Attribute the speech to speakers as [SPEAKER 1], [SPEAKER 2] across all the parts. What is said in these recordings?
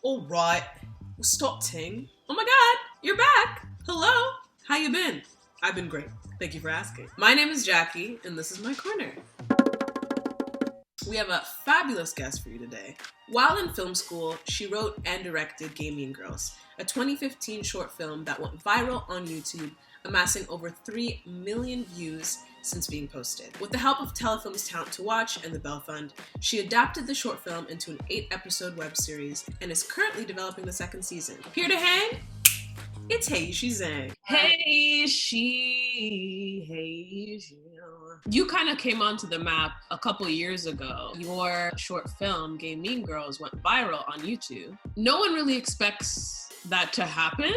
[SPEAKER 1] All right, we'll stop ting. Oh my god, you're back. Hello, how you been? I've been great. Thank you for asking. My name is Jackie, and this is my corner. We have a fabulous guest for you today. While in film school, she wrote and directed Gay Mean Girls, a 2015 short film that went viral on YouTube, amassing over 3 million views since being posted. With the help of Telefilm's Talent to Watch and the Bell Fund, she adapted the short film into an 8-episode web series and is currently developing the second season. Here to hang, it's Heyishi Zhang. Heyishi. You kind of came onto the map a couple years ago. Your short film, Gay Mean Girls, went viral on YouTube. No one really expects that to happen.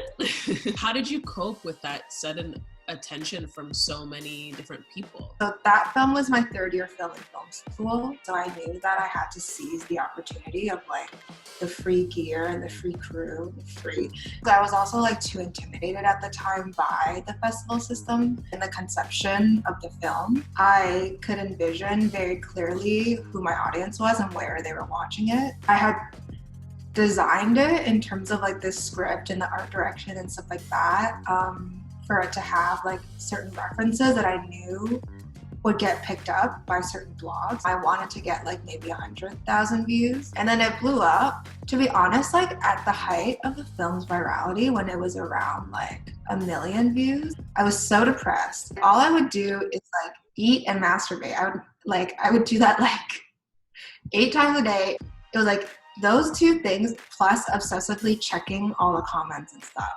[SPEAKER 1] How did you cope with that sudden attention from so many different people?
[SPEAKER 2] So that film was my third year film in film school. So I knew that I had to seize the opportunity of like the free gear and the free crew, I was also like too intimidated at the time by the festival system and the conception of the film. I could envision very clearly who my audience was and where they were watching it. I had designed it in terms of like the script and the art direction and stuff like that. For it to have like certain references that I knew would get picked up by certain blogs. I wanted to get like maybe 100,000 views, and then it blew up. To be honest, like at the height of the film's virality, when it was around like 1 million views, I was so depressed. All I would do is like eat and masturbate. I would do that like 8 times a day. It was like those two things plus obsessively checking all the comments and stuff.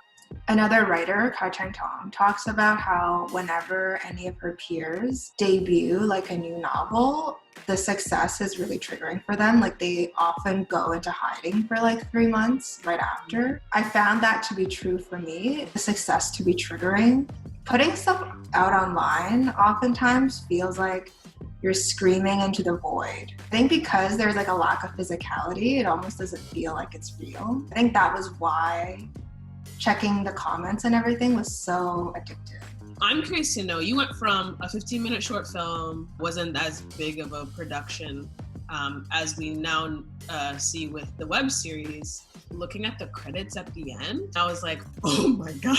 [SPEAKER 2] Another writer, Kai Chang Tong, talks about how whenever any of her peers debut like a new novel, the success is really triggering for them. Like they often go into hiding for like 3 months right after. I found that to be true for me, the success to be triggering. Putting stuff out online oftentimes feels like you're screaming into the void. I think because there's like a lack of physicality, it almost doesn't feel like it's real. I think that was why checking the comments and everything was so addictive.
[SPEAKER 1] I'm curious to know, you went from a 15-minute short film, wasn't as big of a production as we now see with the web series. Looking at the credits at the end, I was like, oh my God,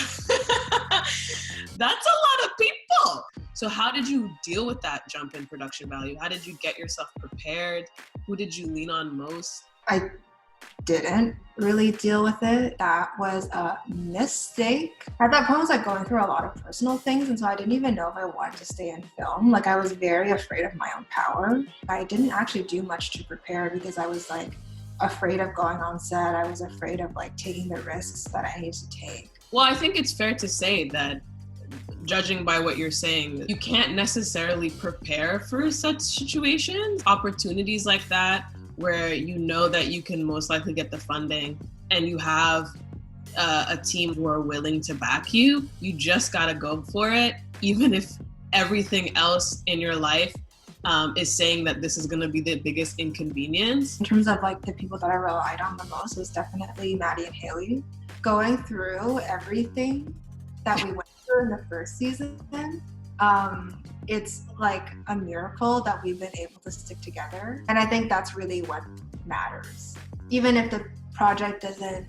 [SPEAKER 1] that's a lot of people. So how did you deal with that jump in production value? How did you get yourself prepared? Who did you lean on most?
[SPEAKER 2] I didn't really deal with it. That was a mistake. At that point, I was like going through a lot of personal things, and so I didn't even know if I wanted to stay in film. Like I was very afraid of my own power. I didn't actually do much to prepare because I was like afraid of going on set. I was afraid of like taking the risks that I needed to take.
[SPEAKER 1] Well, I think it's fair to say that judging by what you're saying, you can't necessarily prepare for such situations. Opportunities like that, where you know that you can most likely get the funding and you have a team who are willing to back you, you just gotta go for it, even if everything else in your life is saying that this is gonna be the biggest inconvenience.
[SPEAKER 2] In terms of like the people that I relied on the most was definitely Maddie and Haley. Going through everything that we went through in the first season, it's like a miracle that we've been able to stick together. And I think that's really what matters. Even if the project doesn't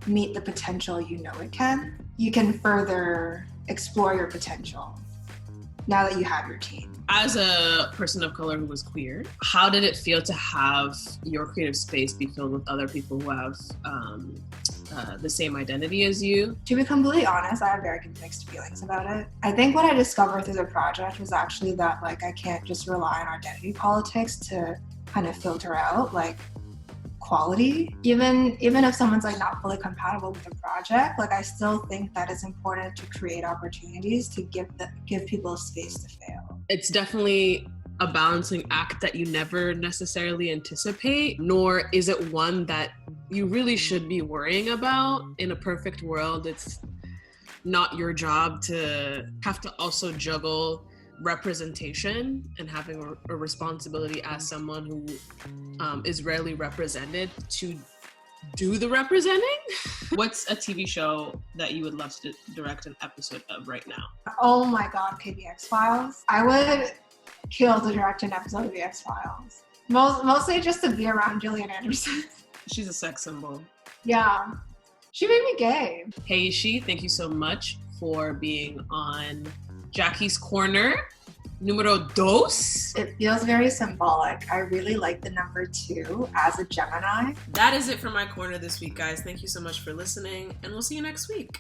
[SPEAKER 2] meet the potential you know it can, you can further explore your potential now that you have your team.
[SPEAKER 1] As a person of color who was queer, how did it feel to have your creative space be filled with other people who have the same identity as you?
[SPEAKER 2] To be completely honest, I have very mixed feelings about it. I think what I discovered through the project was actually that like I can't just rely on identity politics to kind of filter out like quality. Even if someone's like not fully compatible with the project, like I still think that it's important to create opportunities to give people space to fail.
[SPEAKER 1] It's definitely a balancing act that you never necessarily anticipate, nor is it one that you really should be worrying about. In a perfect world, it's not your job to have to also juggle representation and having a responsibility as someone who is rarely represented to do the representing. What's a TV show that you would love to direct an episode of right now?
[SPEAKER 2] Oh my God, the X-Files. I would kill to direct an episode of the X-Files. Mostly just to be around Gillian Anderson.
[SPEAKER 1] She's a sex symbol.
[SPEAKER 2] Yeah. She made me gay.
[SPEAKER 1] Heyishi, thank you so much for being on Jackie's Corner. Numero dos.
[SPEAKER 2] It feels very symbolic. I really like the number 2 as a Gemini.
[SPEAKER 1] That is it for my corner this week, guys. Thank you so much for listening, and we'll see you next week.